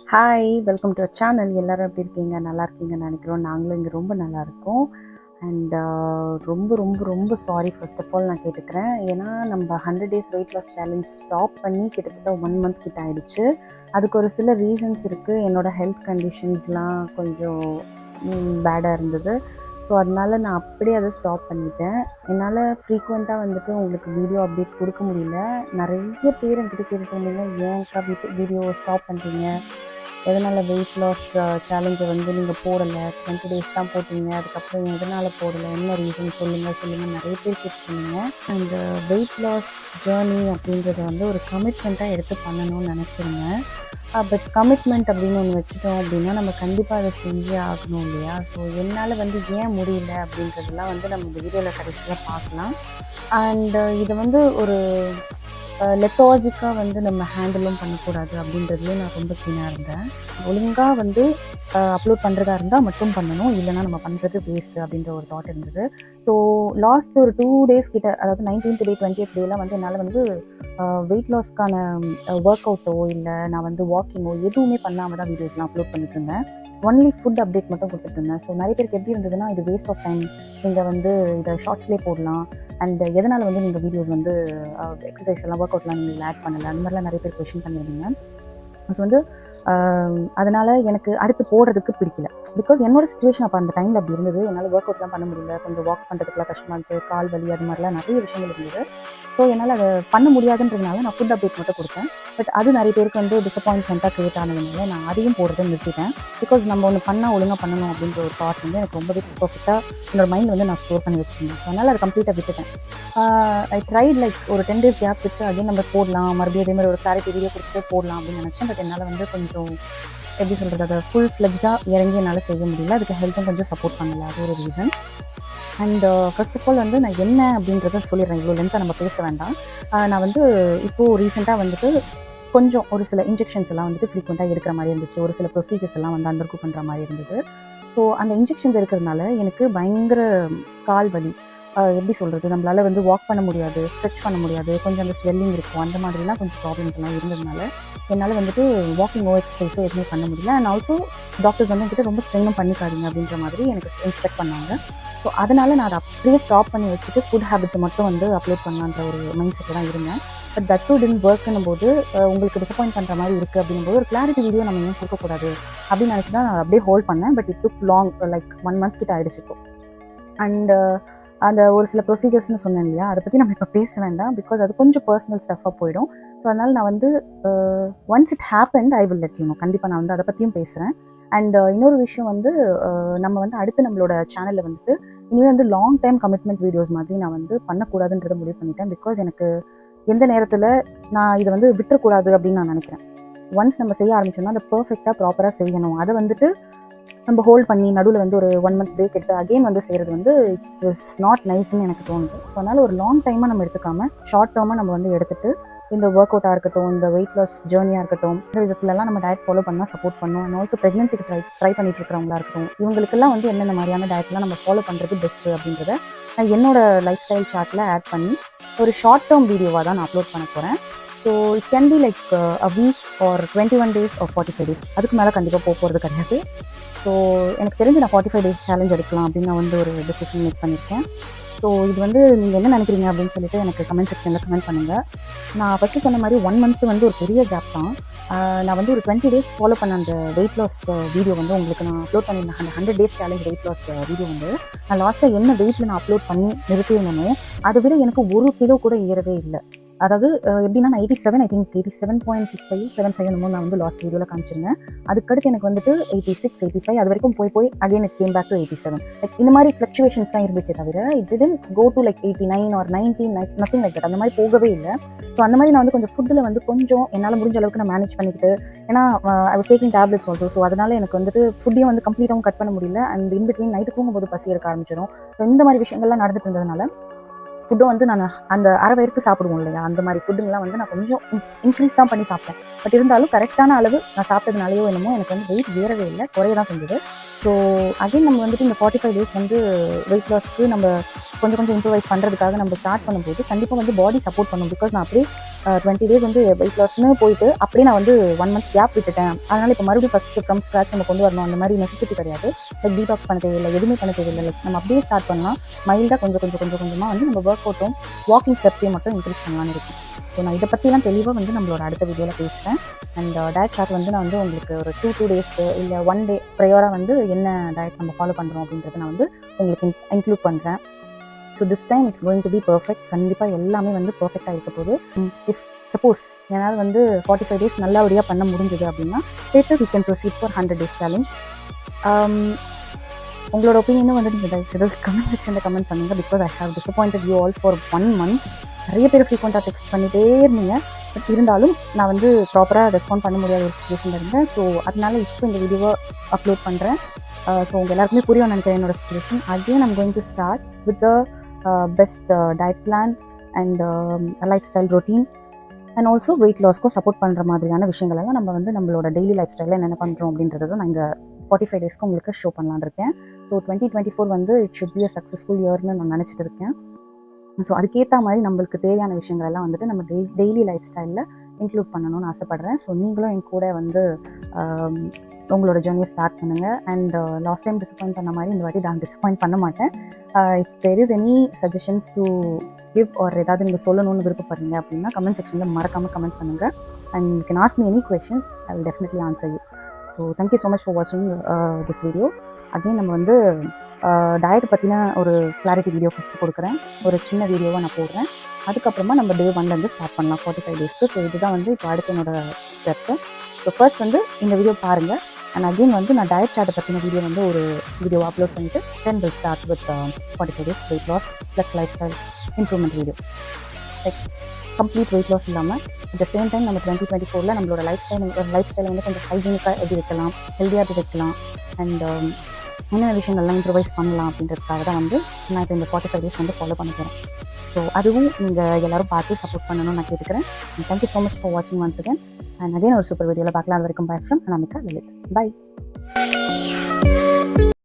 Hi welcome to our channel. எல்லோரும் எப்படி இருக்கீங்க? நல்லா இருக்கீங்கன்னு நினைக்கிறோம். நாங்களும் இங்கே ரொம்ப நல்லா இருக்கோம். அண்ட் ரொம்ப ரொம்ப ரொம்ப சாரி ஃபர்ஸ்ட் ஆஃப் ஆல் நான் கேட்டுக்கிறேன். ஏன்னா நம்ம 100 days weight loss challenge stop பண்ணி கிட்டத்தட்ட 1 month கிட்ட ஆகிடுச்சு. அதுக்கு ஒரு சில ரீசன்ஸ் இருக்குது. என்னோடய ஹெல்த் கண்டிஷன்ஸ்லாம் கொஞ்சம் பேடாக இருந்தது. ஸோ அதனால நான் அப்படியே அதை ஸ்டாப் பண்ணிட்டேன். என்னால் ஃப்ரீக்வெண்ட்டாக வந்துட்டு உங்களுக்கு வீடியோ அப்டேட் கொடுக்க முடியல. நிறைய பேர் என்கிட்ட கேட்டுட்டு இருந்தீங்க, ஏன்க்கா வீடியோ ஸ்டாப் பண்ணுறீங்க, எதனால் வெயிட் லாஸ் சேலஞ்சை வந்து நீங்கள் போடலை, 20 days தான் போட்டீங்க, அதுக்கப்புறம் எதனால் போடலை, என்ன ரீசன் சொல்லுங்கள் நிறைய பேர் கேட்டுருந்தீங்க. அந்த வெயிட் லாஸ் ஜேர்னி அப்படின்றத வந்து ஒரு கமிட்மெண்ட்டாக எடுத்து பண்ணணும்னு நினச்சிருந்தேன். பட் கமிட்மெண்ட் அப்படின்னு ஒன்று வச்சுட்டோம் அப்படின்னா நம்ம கண்டிப்பாக அதை செஞ்சே ஆகணும் இல்லையா? ஸோ என்னால் வந்து ஏன் முடியல அப்படின்றதெல்லாம் வந்து நம்ம இந்த வீடியோவில் கடைசியாக பார்க்கலாம். அண்டு இதை வந்து ஒரு லெத்தாஜிக்காக வந்து நம்ம ஹேண்டிலும் பண்ணக்கூடாது அப்படின்றதுலேயே நான் ரொம்ப கீனாக இருந்தேன். ஒழுங்காக வந்து அப்லோட் பண்ணுறதா இருந்தால் மட்டும் பண்ணணும், இல்லைனா நம்ம பண்ணுறது வேஸ்ட்டு அப்படின்ற ஒரு தாட் இருந்தது. ஸோ லாஸ்ட் ஒரு 2 days கிட்ட, அதாவது 19th day 20th டேலாம் வந்து என்னால் வந்து வெயிட் லாஸ்க்கான ஒர்க் அவுட்டோ இல்லை நான் வந்து வாக்கிங்கோ எதுவுமே பண்ணாமல் தான் வீடியோஸ்லாம் அப்லோட் பண்ணிட்டு இருந்தேன். ஒன்லி ஃபுட் அப்டேட் மட்டும் கொடுத்துட்டு இருந்தேன். ஸோ நிறைய பேருக்கு எப்படி இருந்ததுன்னா, இது வேஸ்ட் ஆஃப் டைம், நீங்கள் வந்து இதை ஷார்ட்ஸ்லேயே போடலாம், அண்ட் எதனால் வந்து நீங்கள் வீடியோஸ் வந்து எக்ஸசைஸ் எல்லாம் ஒர்க் அவுட்லாம் நீங்கள் ஆட் பண்ணலை, அந்த மாதிரிலாம் நிறைய பேர் கொஷின் பண்ணியிருந்தீங்க. ஸோ வந்து அதனால் எனக்கு அடுத்து போடுறதுக்கு பிடிக்கல. பிகாஸ் என்னோட சுச்சுவேஷன் அப்போ அந்த டைமில் அப்படி இருந்தது. என்னால் ஒர்க் அவுட்லாம் பண்ண முடியல, கொஞ்சம் வாக் பண்ணுறதுக்குலாம் கஷ்டமாக இருந்துச்சு, கால் வலி, அது மாதிரிலாம் நிறைய விஷயங்கள் இருந்தது. ஸோ என்னால் அதை பண்ண முடியாதுன்றதுனால நான் ஃபுட் அப்டேட் மட்டும் கொடுத்தேன். பட் அது நிறைய பேருக்கு வந்து டிசப்பாயின்மெண்ட்டாக க்ரியேட் ஆனதுனால நான் அதையும் போடுறதை நிறுத்திட்டேன். பிகாஸ் நம்ம ஒன்று பண்ணால் ஒழுங்காக பண்ணணும் அப்படின்ற ஒரு தாட் வந்து எனக்கு ரொம்பவே பர்ஃபெக்டாக என்னோட மைண்ட் வந்து நான் ஸ்டோர் பண்ணி வச்சுருந்தேன். ஸோ அதனால் அதை கம்ப்ளீட்டாக விட்டுட்டேன். ஐ ட்ரைட் லைக் ஒரு 10 days கேப் விட்டு அதையும் நம்ம போடலாம், மறுபடியும் அதே மாதிரி ஒரு கிளாரிட்டி வீடியோ கொடுத்துட்டு போடலாம் அப்படின்னு நினச்சேன். பட் என்னால் வந்து கொஞ்சம் எப்படி சொல்கிறது, அதை ஃபுல் ஃப்ளெஜ்டாக இறங்கி என்னால் செய்ய முடியல. அதுக்கு ஹெல்த்தும் கொஞ்சம் சப்போர்ட் பண்ணல, அது ஒரு reason. And first of all வந்து நான் என்ன அப்படின்றத சொல்லிடுறேன், இவ்வளோ லென்த்தாக நம்ம பேச வேண்டாம். நான் வந்து இப்போது ரீசெண்டாக வந்துட்டு கொஞ்சம் ஒரு சில இன்ஜெக்ஷன்ஸ் எல்லாம் வந்துட்டு ஃப்ரீக்வெண்ட்டாக எடுக்கிற மாதிரி இருந்துச்சு. ஒரு சில ப்ரொசீஜர்ஸ் எல்லாம் வந்து அண்டர்கோ பண்ணுற மாதிரி இருந்தது. ஸோ அந்த இன்ஜெக்ஷன்ஸ் இருக்கிறதுனால எனக்கு பயங்கர கால் வலி, எப்படி சொல்கிறது, நம்மளால் வந்து வாக் பண்ண முடியாது, ஸ்ட்ரெச் பண்ண முடியாது, கொஞ்சம் அந்த ஸ்வெல்லிங் இருக்கும், அந்த மாதிரிலாம் கொஞ்சம் ப்ராப்ளம்ஸ் எல்லாம் இருந்ததுனால என்னால் வந்துட்டு வாக்கிங்கோ எக்ஸசைஸோ எதுவுமே பண்ண முடியல. அண்ட் ஆல்சோ டாக்டர்ஸ் வந்து என்கிட்ட ரொம்ப ஸ்ட்ரெயினும் பண்ணிக்காதீங்க அப்படின்ற மாதிரி எனக்கு இன்ஸ்ட்ரக்ட் பண்ணாங்க. ஸோ அதனால் நான் அதை அப்படியே ஸ்டாப் பண்ணி வச்சுட்டு ஃபுட் ஹேபிட்ஸை மட்டும் வந்து அப்லோட் பண்ணலான்ற ஒரு மைண்ட் செட்டில் தான் இருந்தேன். பட் தட் டூ டிடன்ட் ஒர்க்குன்னும் போது, உங்களுக்கு டிசப்பாயிண்ட் பண்ணுற மாதிரி இருக்குது அப்படின்னும் போது ஒரு கிளாரிட்டி வீடியோ நம்ம ஏன் கொடுக்கக்கூடாது அப்படின்னு நினச்சி தான் நான் அப்படியே ஹோல்ட் பண்ணேன். But it took long, like 1 month கிட்ட ஆகிடுச்சு இப்போ. அண்ட் அந்த ஒரு சில ப்ரொசீஜர்ஸ்னு சொன்னேன் இல்லையா, அதை பற்றி நம்ம இப்போ பேச வேண்டாம், பிகாஸ் அது கொஞ்சம் பர்சனல் ஸ்டஃப்பாக போயிடும். ஸோ அதனால் நான் வந்து once it happened I will let you know. கண்டிப்பாக நான் வந்து அதை பற்றியும் பேசுகிறேன். அண்ட் இன்னொரு விஷயம் வந்து, நம்ம வந்து அடுத்து நம்மளோட சேனலில் வந்துட்டு இனிமேல் வந்து லாங் டைம் கமிட்மெண்ட் வீடியோஸ் மாதிரி நான் வந்து பண்ணக்கூடாதுன்றதை முடிவு பண்ணிட்டேன். பிகாஸ் எனக்கு எந்த நேரத்தில் நான் இதை வந்து விட்டுறக்கூடாது அப்படின்னு நான் நினைக்கிறேன். ஒன்ஸ் நம்ம செய்ய ஆரம்பிச்சோம்னா அதை பர்ஃபெக்டாக ப்ராப்பராக செய்யணும். அதை வந்துட்டு நம்ம ஹோல்ட் பண்ணி நடுவில் வந்து ஒரு 1 month பிரேக் எடுத்து அகெயின் வந்து செய்கிறது வந்து இட் இஸ் நாட் நைஸ்ன்னு எனக்கு தோணுது. ஸோ அதனால் ஒரு லாங் டைமாக நம்ம எடுத்துக்காமல் ஷார்ட் டேர்மாக நம்ம வந்து எடுத்துகிட்டு இந்த ஒர்க் அவுட்டாக இருக்கட்டும், இந்த வெயிட் லாஸ் ஜேர்னியாக இருக்கட்டும், இந்த விதத்துலலாம் நம்ம டயட் ஃபாலோ பண்ணால் சப்போர்ட் பண்ணணும். அண்ட் ஆல்சோ ப்ரெக்னன்சிக்கு ட்ரை பண்ணிட்டு இருக்கிறவங்களா இருக்கட்டும், இவங்களுக்கெல்லாம் வந்து என்னென்ன மாதிரியான டயட்லாம் நம்ம ஃபாலோ பண்ணுறது பெஸ்ட்டு அப்படின்றத நான் என்னோட லைஃப் ஸ்டைல் சார்ட்டில் ஆட் பண்ணி ஒரு ஷார்ட் டேர்ம் வீடியோவாக தான் நான் அப்லோட் பண்ண போகிறேன். So it can be like a week or 21 days or 45 days. அதுக்கு மேலே கண்டிப்பாக போகிறது கிடையாது. ஸோ எனக்கு தெரிஞ்சு நான் 45 days சேலஞ்ச் எடுக்கலாம் அப்படின்னு நான் வந்து ஒரு டெசிஷன் மேக் பண்ணியிருக்கேன். ஸோ இது வந்து நீங்கள் என்ன நினைக்கிறீங்க அப்படின்னு சொல்லிட்டு எனக்கு கமெண்ட் செக்ஷனில் கமெண்ட் பண்ணுங்கள். நான் ஃபஸ்ட்டு சொன்ன மாதிரி 1 month வந்து ஒரு பெரிய கேப் தான். நான் வந்து ஒரு 20 days ஃபாலோ பண்ண அந்த வெயிட் லாஸ் வீடியோ வந்து உங்களுக்கு நான் அப்லோட் பண்ணியிருந்தேன். அந்த 100 days challenge weight loss video வந்து நான் லாஸ்ட்டாக என்ன வெயிட்டில் நான் அப்லோட் பண்ணி நிறுத்தியிருந்தேனோ அதை விட எனக்கு 1 kilo கூட ஏறவே இல்லை. அதாவது எப்படின்னா, நான் 87, ஐ திங்க் 87.65 75 என்னமோ நான் வந்து லாஸ்ட் வீடியோவில் காமிச்சிருந்தேன். அதுக்கடுத்து எனக்கு வந்துட்டு 86 85 அது வரைக்கும் போய் again it came back to 87. Like இந்த மாதிரி ஃப்ளக்சுவேஷன்ஸ் தான் இருந்துச்சு தவிர it didn't go to like 89 or 90, nothing like that. அந்த மாதிரி போகவே இல்லை. ஸோ அந்த மாதிரி நான் வந்து கொஞ்சம் ஃபுட்டில் வந்து கொஞ்சம் என்னால் முடிஞ்ச அளவுக்கு நான் மேனேஜ் பண்ணிக்கிட்டு, ஏன்னா I was taking tablets also. So அதனால் எனக்கு வந்துட்டு ஃபுட்டையும் வந்து கம்ப்ளீட்டாகவும் கட் பண்ண முடியல. அண்ட் இன் பிட்வீன் நைட்டு தூங்கும்போது பசி எடுக்க ஆரம்பிச்சிடும். ஸோ இந்த மாதிரி விஷயங்கள்லாம் நடந்துட்டு இருந்ததுனால ஃபுட்டும் வந்து நான் அந்த அரை வயிறுக்கு சாப்பிடுவோம் இல்லையா, அந்த மாதிரி ஃபுட்டுங்கெலாம் வந்து நான் கொஞ்சம் இன்க்ரீஸ் தான் பண்ணி சாப்பிட்டேன். பட் இருந்தாலும் கரெக்டான அளவு நான் சாப்பிட்டதுனாலையோ என்னமோ எனக்கு வந்து வெயிட் ஏறவே இல்லை, குறைய தான் செஞ்சது. ஸோ அகைன் நம்ம வந்துட்டு இந்த 45 days வந்து வெயிட் லாஸ்க்கு நம்ம கொஞ்சம் இம்ப்ரூவைஸ் பண்ணுறதுக்காக நம்ம ஸ்டார்ட் பண்ணும்போது கண்டிப்பாக வந்து பாடி சப்போர்ட் பண்ணும். பிகாஸ் நான் அப்படியே 20 டேஸ் வந்து வெயிட் லாஸ்னு போயிட்டு அப்படியே நான் வந்து 1 மந்த் கேப் விட்டுட்டேன். அதனால் இப்போ மறுபடியும் ஃபஸ்ட்டு ஃப்ரம் ஸ்க்ராச் நம்ம கொண்டு வரணும் அந்த மாதிரி நெசசிட்டி கிடையாது. லைக் டீடாக்ஸ் பண்ண தேவையில்லை, எதுவுமே பண்ண தேவையில்லை. லைக் நம்ம அப்படியே ஸ்டார்ட் பண்ணலாம். மைல்டாக கொஞ்சமாக வந்து நம்ம ஒர்க் அவுட்டும் வாக்கிங் ஸ்டெப்ஸையும் மட்டும் இன்க்ரீஸ் பண்ணலான்னு இருக்கும். ஸோ நான் இதை பற்றிலாம் தெளிவாக வந்து நம்மளோட அடுத்த வீடியோவில் பேசுகிறேன். அண்ட் டயட் சார்ட் வந்து நான் வந்து உங்களுக்கு ஒரு 2 டேஸ்க்கு இல்லை 1 டே ப்ரையராக வந்து என்ன டயட் நம்ம ஃபாலோ பண்ணுறோம் அப்படின்றத நான் வந்து உங்களுக்கு இன்க்ளூட் பண்ணுறேன். So this time it's going to be perfect. கண்டிப்பாக எல்லாமே வந்து பர்ஃபெக்டாக இருக்க போகுது. இஃப் சப்போஸ் என்னால் வந்து 45 டேஸ் நல்லபடியாக பண்ண முடிஞ்சது அப்படின்னா later we can proceed for 100 days challenge. உங்களோட ஒப்பீனியனும் வந்து நீங்கள் தயவுசெய்து கமெண்ட் செக்ஷனில் கமெண்ட் பண்ணுங்கள். Because I have disappointed you all for 1 month. நிறைய பேர் ஃப்ரீக்வெண்ட்டாக டெக்ஸ்ட் பண்ணிகிட்டே இருந்தீங்க. பட் இருந்தாலும் நான் வந்து ப்ராப்பராக ரெஸ்பாண்ட் பண்ண முடியாத ஒரு சுச்சுவேஷனில் இருந்தேன். ஸோ அதனால இப்போ இந்த வீடியோவை அப்லோட் பண்ணுறேன். ஸோ உங்கள் எல்லாருக்குமே புரியும் நினைக்கிறேன் என்னோட situation. Again I'm going to start with the best diet plan and lifestyle routine and also weight லாஸ்க்கும் சப்போர்ட் பண்ணுற மாதிரியான விஷயங்கள் எல்லாம் நம்ம வந்து நம்மளோட டெய்லி லைஃப் ஸ்டைலில் என்னென்ன பண்ணுறோம் அப்படின்றத நான் இங்கே 45 டேஸ்க்கு உங்களுக்கு ஷோ பண்ணலான்னு இருக்கேன். ஸோ 2024 வந்து it should be a successful இயர்னு நான் நினச்சிட்டு இருக்கேன். ஸோ அதுக்கேற்ற மாதிரி நம்மளுக்கு தேவையான விஷயங்கள் எல்லாம் வந்துட்டு நம்ம டெய்லி லைஃப் ஸ்டைலில் இன்க்ளூட் பண்ணணும்னு ஆசைப்பட்றேன். ஸோ நீங்களும் என் கூட வந்து உங்களோட ஜேர்னியை ஸ்டார்ட் பண்ணுங்கள். அண்ட் லாஸ்ட் டைம் டிசப்பாயிண்ட் பண்ண மாதிரி இந்த வாட்டி நான் டிசப்பாயிண்ட் பண்ண மாட்டேன். If there is any suggestions to give or ஏதாவது நீங்கள் சொல்லணும்னு விருப்பப்படுறீங்க அப்படின்னா கமெண்ட் செக்ஷனில் மறக்காமல் கமெண்ட் பண்ணுங்கள். And you can ask me any questions, I will definitely answer you. So thank you so much for வாட்சிங் திஸ் வீடியோ. அகெயின் நம்ம வந்து டயட் பற்றின ஒரு கிளாரிட்டி வீடியோ ஃபஸ்ட்டு கொடுக்குறேன். ஒரு சின்ன வீடியோவை நான் போடுறேன். அதுக்கப்புறமா நம்ம டே 1லேருந்து ஸ்டார்ட் பண்ணலாம் 45 டேஸ்க்கு. ஸோ இதுதான் வந்து இப்போ அடுத்த என்னோட ஸ்டெப்பு. ஸோ ஃபர்ஸ்ட் வந்து இந்த வீடியோ பாருங்கள். அண்ட் அகெயின் வந்து நான் டயட் சார்ட்டை பற்றின வீடியோ வந்து ஒரு வீடியோ அப்லோட் பண்ணிவிட்டு then will start with 45 days weight loss plus lifestyle improvement video. Like complete weight loss இல்லாமல் அட் த சேம் டைம் நம்ம 2024 நம்மளோட லைஃப் ஸ்டைலை வந்து கொஞ்சம் ஹைஜீனிக்காக எப்படி வைக்கலாம், ஹெல்த்தியாக எப்படி வைக்கலாம் அண்ட் என்னென்ன விஷயங்கள்லாம் இம்ப்ரூவைஸ் பண்ணலாம் அப்படின்றதுக்காக தான் வந்து நான் இப்போ இந்த 45 டேஸ் வந்து ஃபாலோ பண்ண போகிறேன். ஸோ அதுவும் நீங்கள் எல்லோரும் பார்த்து சப்போர்ட் பண்ணணும்னு நான் கேட்டுக்கிறேன். And thank you so much for வாட்சிங் ஒன்ஸ் அகேன். அண்ட் அகெயின் ஒரு சூப்பர் வீடியோவில் பார்க்கலாம். அது வரைக்கும் bye from Anamika Lalit. By.